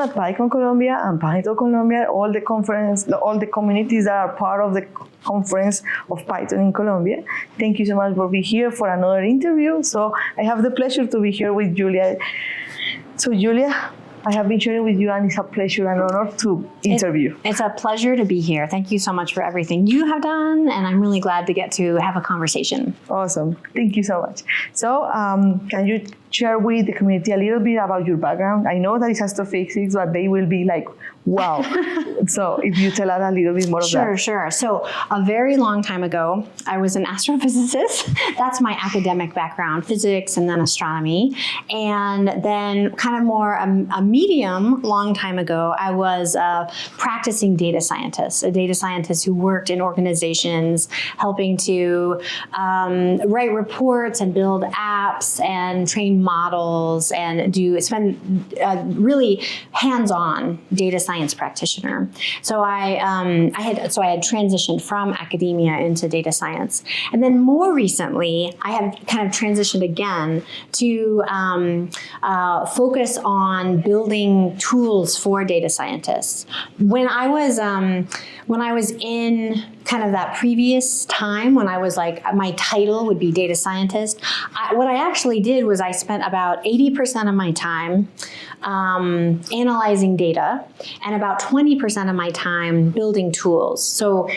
everyone at PyCon Colombia and Python Colombia, all the communities that are part of the conference of Python in Colombia. Thank you so much for being here for another interview. So I have the pleasure to be here with Julia. So Julia, I have been sharing with you, and it's a pleasure and honor to interview. It's a pleasure to be here. Thank you so much for everything you have done, and I'm really glad to get to have a conversation. Awesome. Thank you so much. So can you share with the community a little bit about your background? I know that it's astrophysics, but they will be like, wow. So if you tell us a little bit more of that. Sure. So a very long time ago, I was an astrophysicist. That's my academic background, physics and then astronomy. And then kind of more a medium long time ago, I was a practicing data scientist who worked in organizations helping to write reports and build apps and train models and spend really hands-on data science practitioner. So I had transitioned from academia into data science, and then more recently I have kind of transitioned again to focus on building tools for data scientists. When I was in kind of that previous time when I was like, my title would be data scientist, what I actually did was I spent about 80% of my time analyzing data and about 20% of my time building tools. So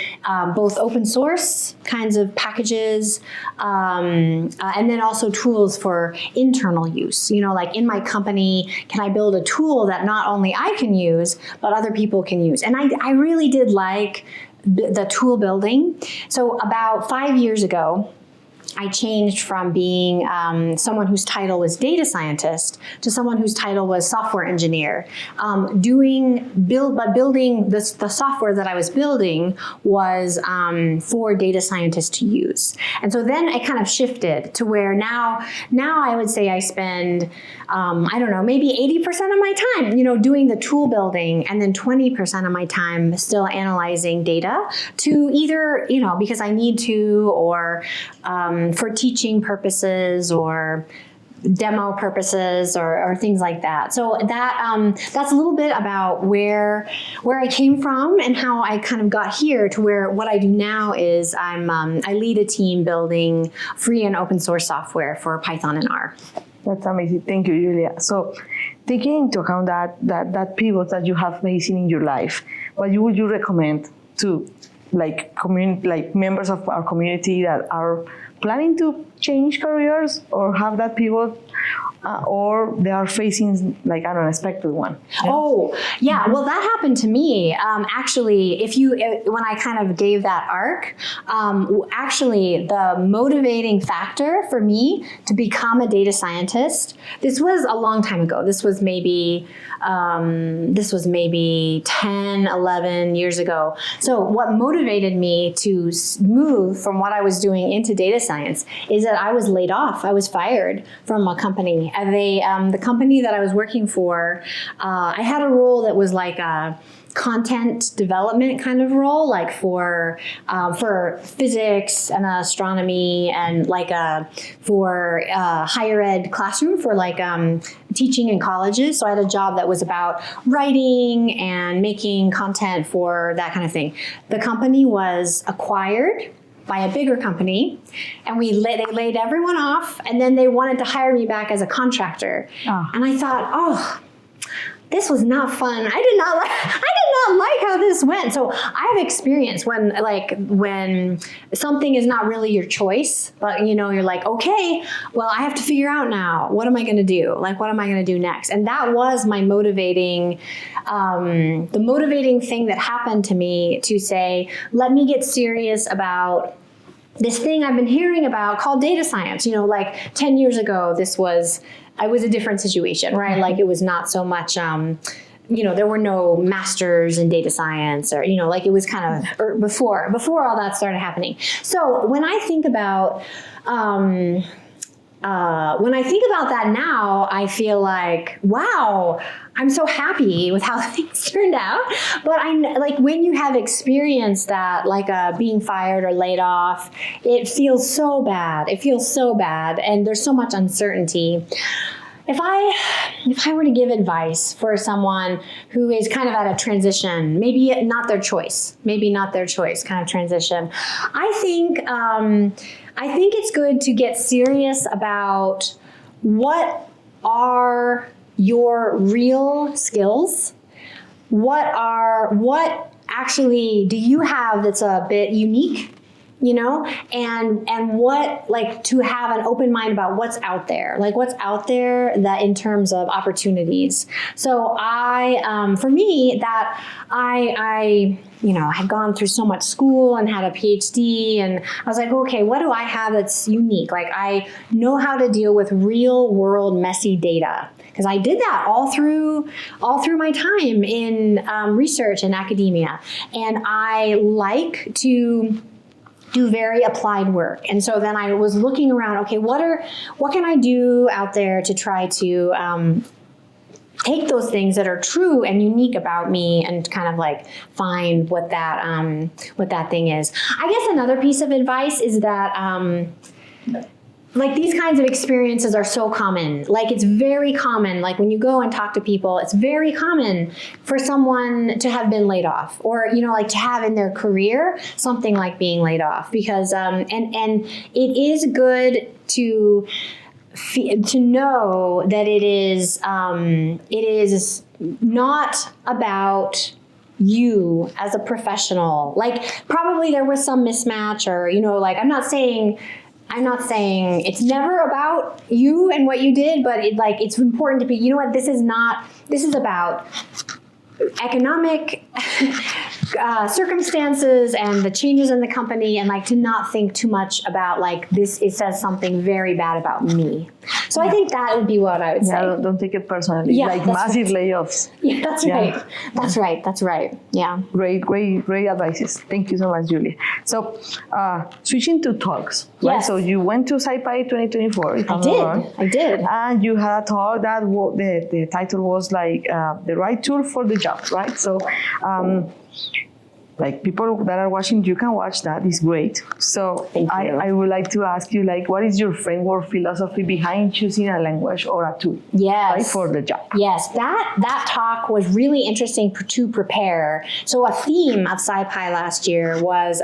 both open source kinds of packages and then also tools for internal use. You know, like in my company, can I build a tool that not only I can use, but other people can use? And I really did like the tool building. So about 5 years ago, I changed from being someone whose title was data scientist to someone whose title was software engineer. Building the software that I was building was for data scientists to use. And so then it kind of shifted to where now I would say I spend, I don't know, maybe 80% of my time, doing the tool building, and then 20% of my time still analyzing data to either, because I need to, or for teaching purposes or demo purposes or things like that. So that's a little bit about where I came from and how I kind of got here to where what I do now is I lead a team building free and open source software for Python and R. That's amazing. Thank you, Julia. So taking into account that pivot that you have facing in your life, what would you recommend to members of our community that are planning to change careers or have that pivot, or they are facing like an unexpected one? Oh, yeah. Well, that happened to me. Actually, when I kind of gave that arc, actually the motivating factor for me to become a data scientist, this was a long time ago. This was maybe 10, 11 years ago. So what motivated me to move from what I was doing into data science is that I was laid off. I was fired from a company. The company that I was working for, I had a role that was like a content development kind of role, like for physics and astronomy, and like for higher ed classroom for like teaching in colleges. So I had a job that was about writing and making content for that kind of thing. The company was acquired by a bigger company, and they laid everyone off, and then they wanted to hire me back as a contractor. Oh. And I thought, this was not fun. I did not like how this went. So I have experience when something is not really your choice, but you're like, okay, well, I have to figure out now, what am I going to do? Like, what am I going to do next? And that was my motivating, the motivating thing that happened to me to say, let me get serious about this thing I've been hearing about called data science. 10 years ago, I was a different situation, right? Like it was not so much, there were no masters in data science, or, it was kind of before all that started happening. So when I think about, that now, I feel like, wow, I'm so happy with how things turned out. But when you have experienced that, being fired or laid off, it feels so bad. And there's so much uncertainty. If I were to give advice for someone who is kind of at a transition, maybe not their choice kind of transition, I think it's good to get serious about what are your real skills. What actually do you have that's a bit unique? And what, like, to have an open mind about what's out there, that in terms of opportunities. So for me, that I had gone through so much school and had a PhD, and I was like, okay, what do I have that's unique? Like, I know how to deal with real world messy data, because I did that all through my time in research and academia, and I like to do very applied work. And so then I was looking around, okay, what can I do out there to try to take those things that are true and unique about me and kind of like find what that thing is. I guess another piece of advice is that like, these kinds of experiences are so common. Like, it's very common. Like, when you go and talk to people, it's very common for someone to have been laid off, or, like, to have in their career something like being laid off, because, and it is good to know that it is not about you as a professional. Like, probably there was some mismatch, or, like, I'm not saying it's never about you and what you did, but it's important to be, this is about economic circumstances and the changes in the company, and like to not think too much about like this. It says something very bad about me. So I think that would be what I would say. Yeah, don't take it personally. Yeah, like massive layoffs. Yeah, that's right. That's right. Yeah. Great advices. Thank you so much, Julia. So switching to talks, right? Yes. So you went to SciPy 2024. If I'm not wrong. I did. And you had a talk that the title was like the right tool for the job, right? So like people that are watching, you can watch that. It's great. So I would like to ask you, like, what is your framework philosophy behind choosing a language or a tool right, for the job? Yes, that talk was really interesting to prepare. So a theme of SciPy last year was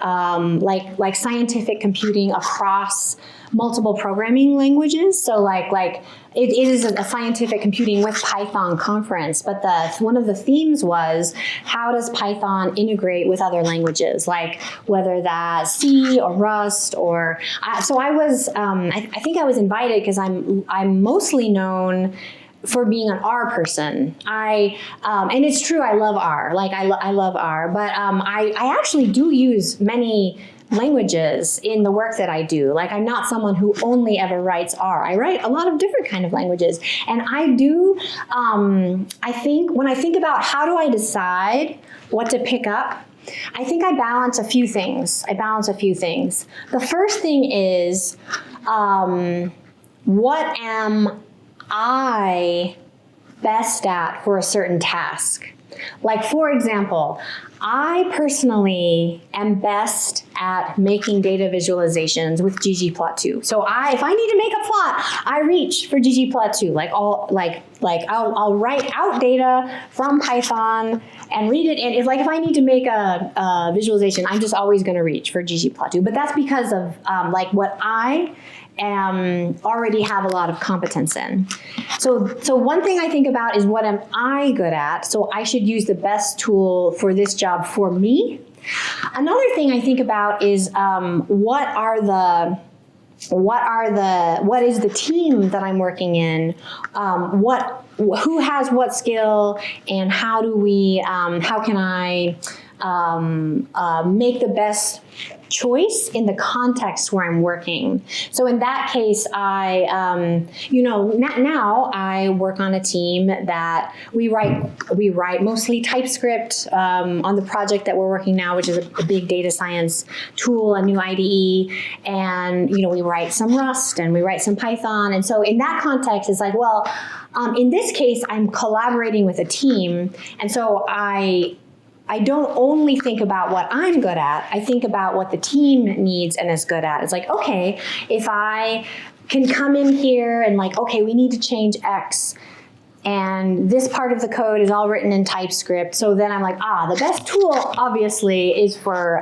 like scientific computing across multiple programming languages. So like it is a scientific computing with Python conference, but one of the themes was, how does Python integrate with other languages, like whether that's C or Rust or so I was I think I was invited because I'm mostly known for being an R person. And it's true, I love R. Like I love R, but I actually do use many languages in the work that I do. Like, I'm not someone who only ever writes R. I write a lot of different kind of languages. And I do, I think, when I think about how do I decide what to pick up, I think I balance a few things. The first thing is, what am I best at for a certain task? Like, for example, I personally am best at making data visualizations with ggplot2. So if I need to make a plot, I reach for ggplot2. I'll write out data from Python and read it. And if I need to make a visualization, I'm just always going to reach for ggplot2. But that's because of what I already have a lot of competence in. So one thing I think about is, what am I good at? So I should use the best tool for this job for me. Another thing I think about is what is the team that I'm working in? Who has what skill, and how can I make the best choice in the context where I'm working. So in that case, now I work on a team that we write mostly TypeScript on the project that we're working now, which is a big data science tool, a new IDE, and we write some Rust and we write some Python. And so in that context, it's like, well, in this case, I'm collaborating with a team, and so I don't only think about what I'm good at, I think about what the team needs and is good at. It's like, okay, if I can come in here and like, okay, we need to change X. And this part of the code is all written in TypeScript. So then I'm like, the best tool obviously is for,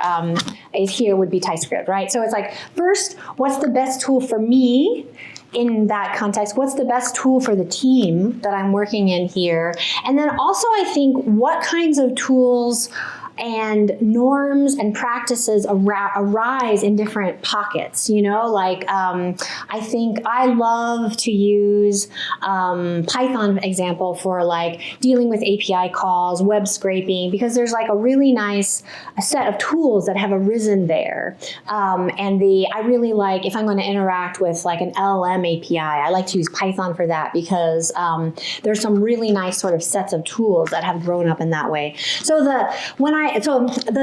is here would be TypeScript, right? So it's like, first, what's the best tool for me in that context? What's the best tool for the team that I'm working in here? And then also I think what kinds of tools and norms and practices arise in different pockets, like I think I love to use Python example for like dealing with API calls, web scraping, because there's like a really nice set of tools that have arisen there. I really like, if I'm going to interact with like an LLM API, I like to use Python for that because there's some really nice sort of sets of tools that have grown up in that way. So the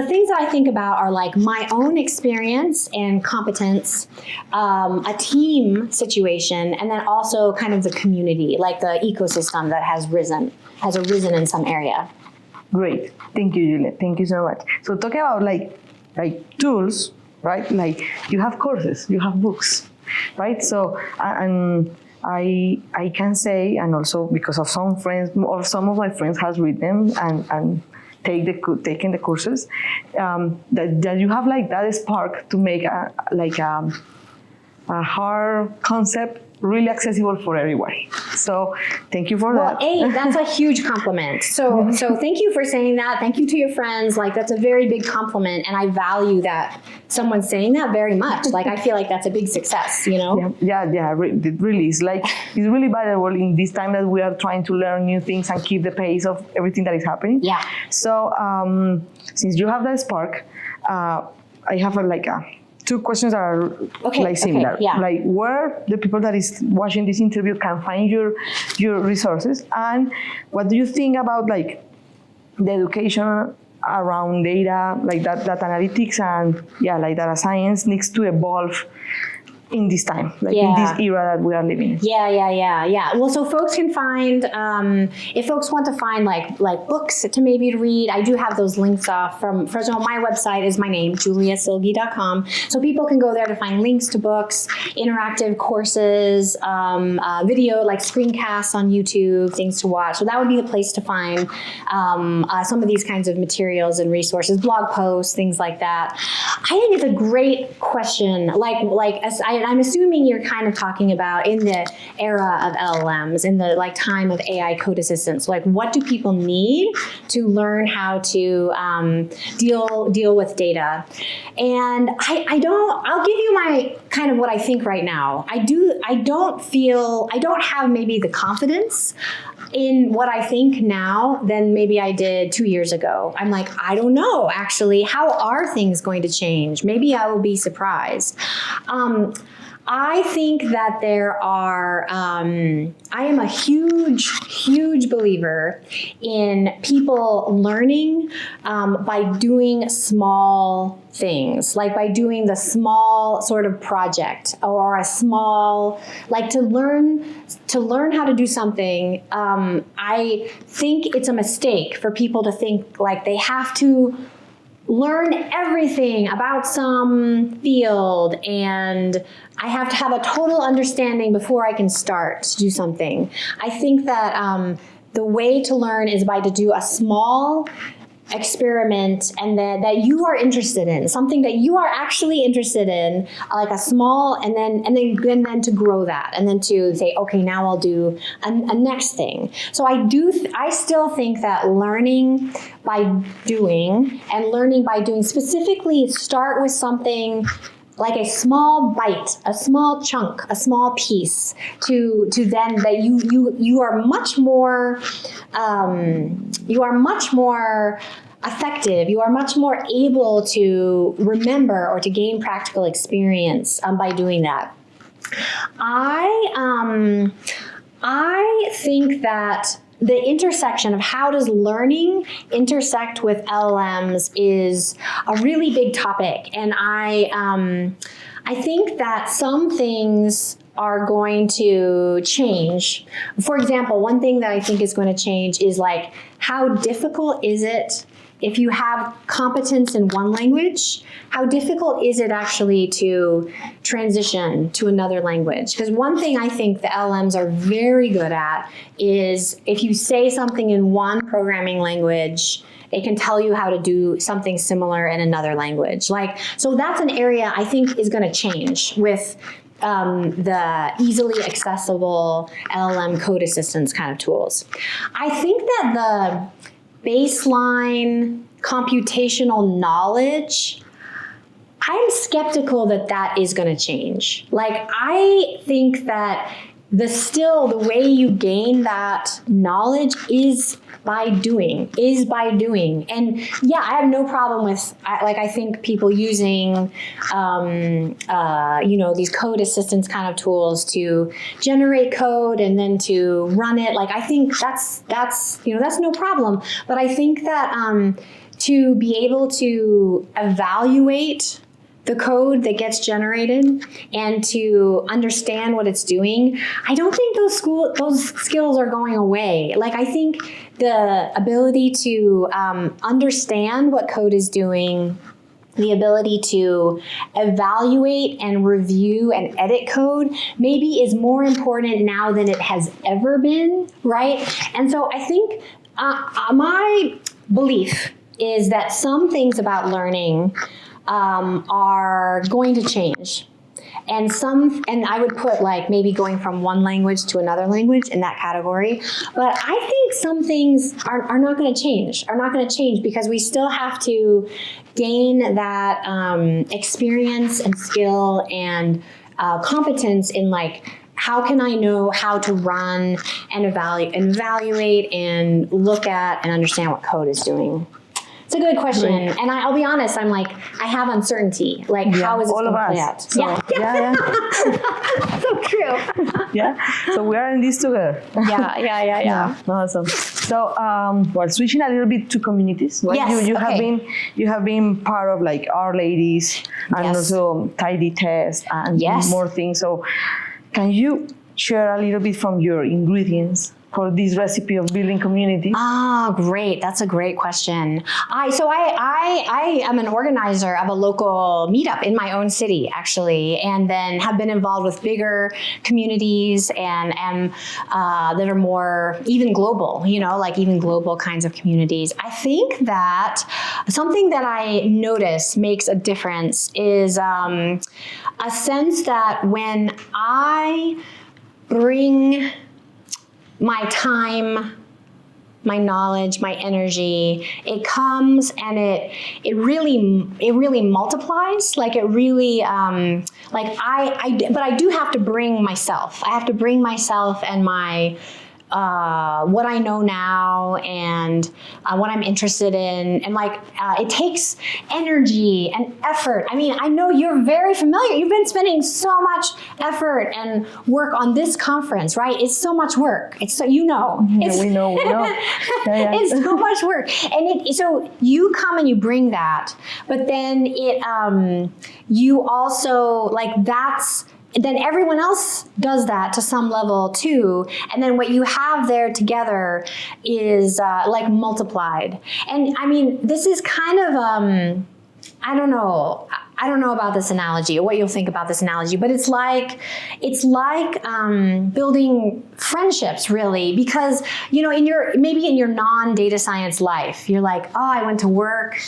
things that I think about are like my own experience and competence, a team situation, and then also kind of the community, like the ecosystem that has arisen in some area. Great. Thank you, Julia. Thank you so much. So talking about like tools, right? Like you have courses, you have books, right? So, and I can say, and also because of some friends, or some of my friends has read them and taking the courses, that you have like that spark to make a hard concept really accessible for everybody. So thank you for that. Well, that's a huge compliment. So thank you for saying that. Thank you to your friends. Like that's a very big compliment, and I value that someone saying that very much. Like I feel like that's a big success. Yeah. It really is. Like it's really valuable in this time that we are trying to learn new things and keep the pace of everything that is happening. Yeah. So since you have that spark, I have two questions that are similar. Okay, yeah. Like where the people that is watching this interview can find your resources, and what do you think about like the education around data, like that analytics and like data science needs to evolve in this time, in this era that we are living in. Yeah. Well, so folks can find, if folks want to find like books to maybe read, I do have those links off from, first of all, my website is my name, juliasilge.com. So people can go there to find links to books, interactive courses, video, like screencasts on YouTube, things to watch. So that would be the place to find some of these kinds of materials and resources, blog posts, things like that. I think it's a great question. I'm assuming you're kind of talking about in the era of LLMs, in the like time of AI code assistants, like what do people need to learn how to deal with data? And I'll give you my kind of what I think right now. I don't have maybe the confidence in what I think now than maybe I did 2 years ago. I'm like, I don't know, actually, how are things going to change? Maybe I will be surprised. I think that there are, I am a huge believer in people learning by doing small things, like by doing the small sort of project or a small, like to learn how to do something. I think it's a mistake for people to think like they have to learn everything about some field and I have to have a total understanding before I can start to do something. I think that the way to learn is by to do a small experiment and that you are interested in, something that you are actually interested in, like a small, and then to grow that, and then to say, okay, now I'll do a next thing. So I still think that learning by doing, specifically start with something like a small bite, a small chunk, a small piece, to then that you are much more effective. You are much more able to remember or to gain practical experience by doing that. I think that the intersection of how does learning intersect with LLMs is a really big topic. And I think that some things are going to change. For example, one thing that I think is going to change is like, how difficult is it if you have competence in one language, how difficult is it actually to transition to another language? Because one thing I think the LLMs are very good at is if you say something in one programming language, it can tell you how to do something similar in another language. So that's an area I think is going to change with the easily accessible LLM code assistance kind of tools. I think that the baseline computational knowledge, I'm skeptical that that is going to change. I think that the way you gain that knowledge is by doing. And yeah, I have no problem with, I think people using, these code assistance kind of tools to generate code and then to run it. I think that's no problem. But I think that to be able to evaluate the code that gets generated and to understand what it's doing, I don't think those skills are going away. I think the ability to understand what code is doing, the ability to evaluate and review and edit code maybe is more important now than it has ever been, right? And so I think my belief is that some things about learning are going to change. And I would put maybe going from one language to another language in that category. But I think some things are not going to change, because we still have to gain that experience and skill and competence in how can I know how to run and evaluate and look at and understand what code is doing. It's a good question. Great. And I'll be honest, I'm I have uncertainty. How is this going to play out? So, yeah. So true. Yeah. So we are in this together. Yeah. Awesome. So, switching a little bit to communities. Right? Yes. You have been part of Our Ladies and also Tidy Test and more things. So, can you share a little bit from your ingredients for this recipe of building community? Great. That's a great question. I am an organizer of a local meetup in my own city, actually, and then have been involved with bigger communities and that are more even global, even global kinds of communities. I think that something that I notice makes a difference is a sense that when I bring my time, my knowledge, my energy, it comes and it really multiplies. But I do have to bring myself. I have to bring myself and my what I know now and what I'm interested in. And it takes energy and effort. I mean, I know you're very familiar. You've been spending so much effort and work on this conference, right? It's so much work. It's so, we know. Yeah. It's so much work. And so you come and you bring that, but then you also then everyone else does that to some level too. And then what you have there together is multiplied. And I mean, this is kind of, I don't know about this analogy or what you'll think about this analogy, but it's like building friendships, really, because, in your non-data science life, you're I went to work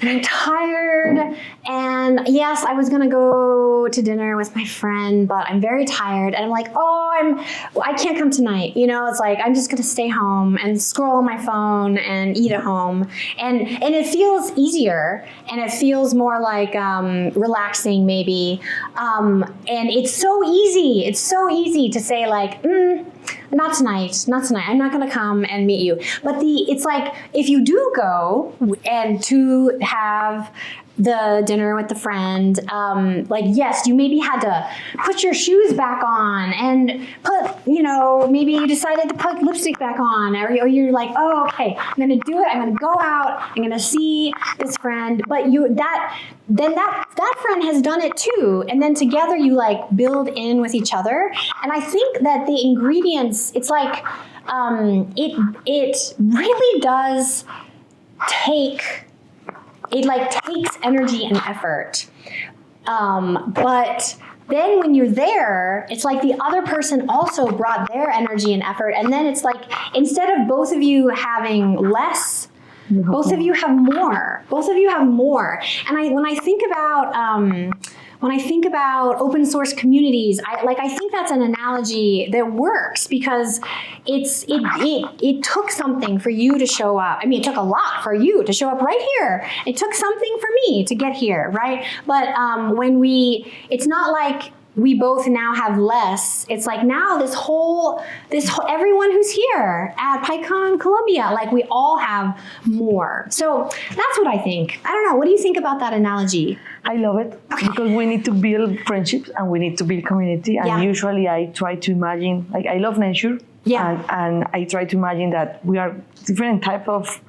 and I'm tired, and yes, I was gonna go to dinner with my friend, but I'm very tired, and I'm I can't come tonight. It's I'm just gonna stay home and scroll on my phone and eat at home, and it feels easier, and it feels more relaxing maybe, and it's so easy. It's so easy to say not tonight. I'm not going to come and meet you. But it's if you do go and to have the dinner with the friend, yes, you maybe had to put your shoes back on and put, maybe you decided to put lipstick back on, or you're oh, okay, I'm going to do it. I'm going to go out. I'm going to see this friend. But that friend has done it too. And then together you build in with each other. And I think that the ingredients, it's it really does takes energy and effort. But then when you're there, it's like the other person also brought their energy and effort. And then it's like, instead of both of you having less, both of you have more. Both of you have more. And when I think about open source communities, I think that's an analogy that works, because it took something for you to show up. I mean, it took a lot for you to show up right here. It took something for me to get here, right? But it's not like we both now have less. It's like now this whole everyone who's here at PyCon Colombia, like we all have more. So that's what I think. I don't know. What do you think about that analogy? I love it, because we need to build friendships and we need to build community. And usually I try to imagine, like, I love nature. Yeah. And I try to imagine that we are different type of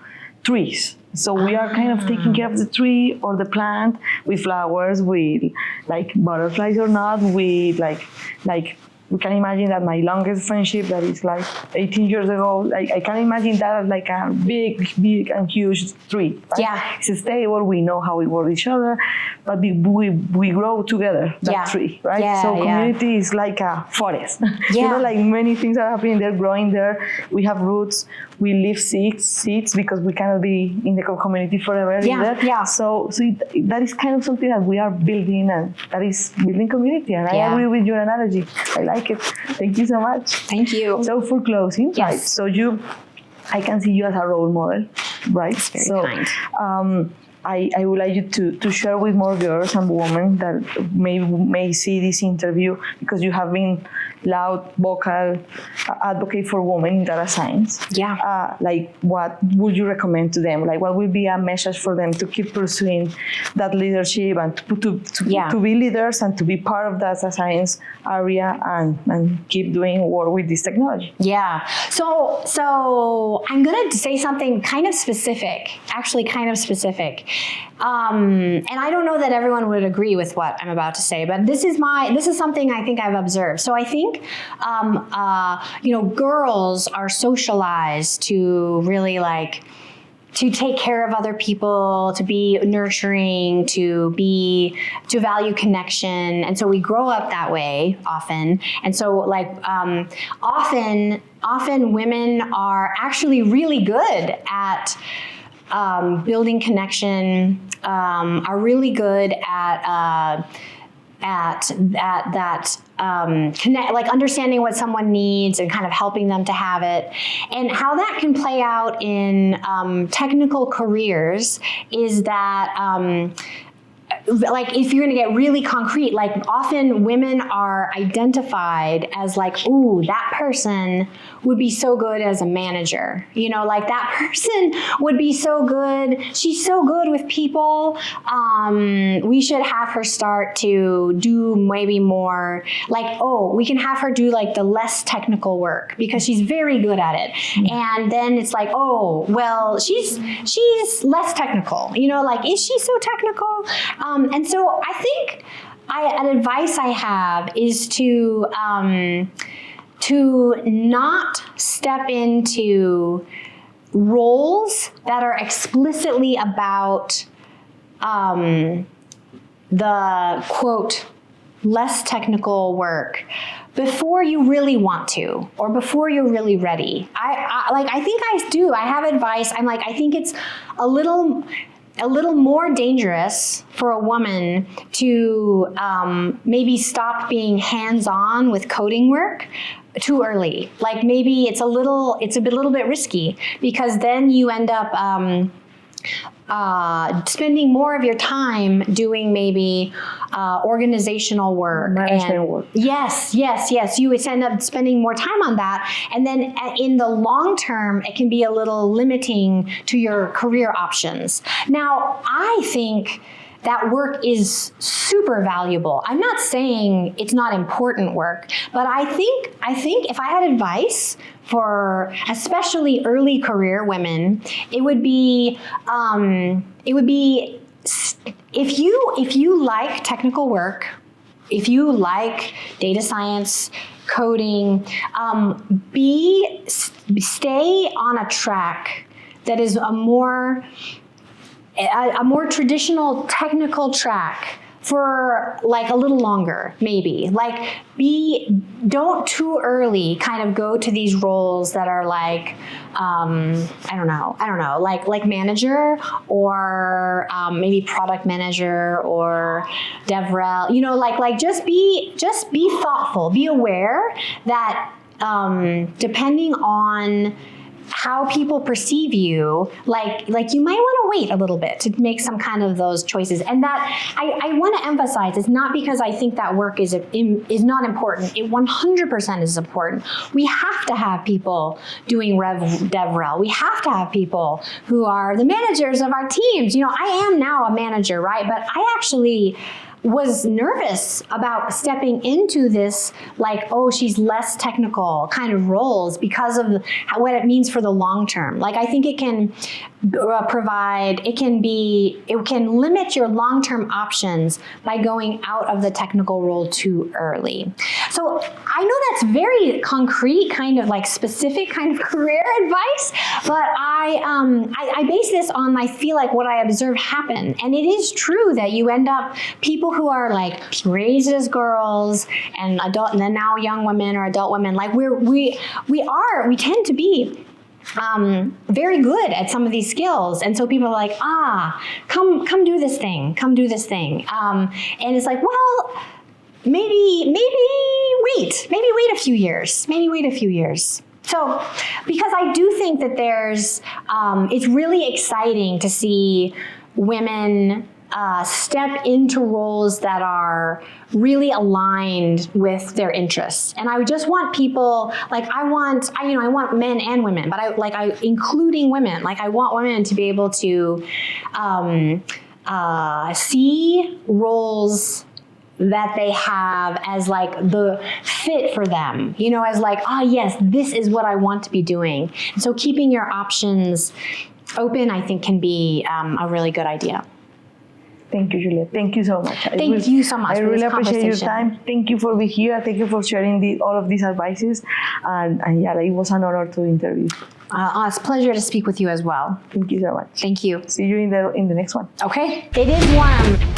trees. So we are kind of taking care of the tree or the plant with flowers, with like butterflies or not, with like we can imagine that my longest friendship, that is like 18 years ago, like I can imagine that as like a big and huge tree. Right? Yeah. It's stable, we know how we work with each other, but we grow together, that tree, right? Yeah, so community is like a forest. You know, like many things are happening there, growing there. We have roots, we leave seeds because we cannot be in the community forever either. Yeah. So that is kind of something that we are building, and that is building community. And I agree with your analogy. I like it. Thank you so much. Thank you. So for closing, right? So I can see you as a role model, right? That's very kind. I would like you to share with more girls and women that may see this interview, because you have been loud, vocal advocate for women in data science. Yeah. Like, what would you recommend to them? Like, what would be a message for them to keep pursuing that leadership and to be leaders and to be part of data science area and keep doing work with this technology? Yeah. So I'm going to say something kind of specific, and I don't know that everyone would agree with what I'm about to say, but this is something I think I've observed. So I think, girls are socialized to really to take care of other people, to be nurturing, to value connection. And so we grow up that way often. And so often women are actually really good at building connection, are really good at connect, like understanding what someone needs and kind of helping them to have it. And how that can play out in technical careers is that if you're going to get really concrete, often women are identified as ooh, that person would be so good as a manager. That person would be so good. She's so good with people. We should have her start to do maybe more we can have her do the less technical work because she's very good at it. Mm-hmm. And then it's she's less technical. Is she so technical? And so I think an advice I have is to not step into roles that are explicitly about the quote less technical work before you really want to, or before you're really ready. I think I do. I have advice. I think it's a little more dangerous for a woman to maybe stop being hands-on with coding work too early. Maybe it's a little bit risky, because then you end up spending more of your time doing maybe organizational work. Management work. Yes. You would end up spending more time on that. And then in the long term, it can be a little limiting to your career options. Now, I think that work is super valuable. I'm not saying it's not important work, but I think if I had advice for especially early career women, it would be if you like technical work, if you like data science, coding, stay on a track that is a more traditional technical track for like a little longer, maybe. Like don't too early kind of go to these roles that are like, I don't know, like manager or maybe product manager or DevRel, you know, like just be thoughtful, be aware that depending on how people perceive you, like you might want to wait a little bit to make some kind of those choices. And that I want to emphasize, it's not because I think that work is not important. It 100% is important. We have to have people doing DevRel. We have to have people who are the managers of our teams. You know, I am now a manager, right? But I actually was nervous about stepping into this, like, oh, she's less technical kind of roles because of what it means for the long term. Like, I think it can it can limit your long-term options by going out of the technical role too early. So I know that's very concrete, kind of like specific kind of career advice, but I base this on, I feel like, what I observe happen. And it is true that you end up, people who are like raised as girls and then now young women or adult women, like we tend to be very good at some of these skills. And so people are like, come do this thing. And it's like, well, maybe wait a few years. So, because I do think that it's really exciting to see women step into roles that are really aligned with their interests. And I just want people, like, I want men and women, but including women. Like, I want women to be able to see roles that they have as like the fit for them, you know, as like, yes, this is what I want to be doing. And so keeping your options open, I think, can be a really good idea. Thank you, Julia. Thank you so much. Thank you so much. I really appreciate your time. Thank you for being here. Thank you for sharing all of these advices. And yeah, it was an honor to interview. It's a pleasure to speak with you as well. Thank you so much. Thank you. See you in the next one. Okay. It is warm.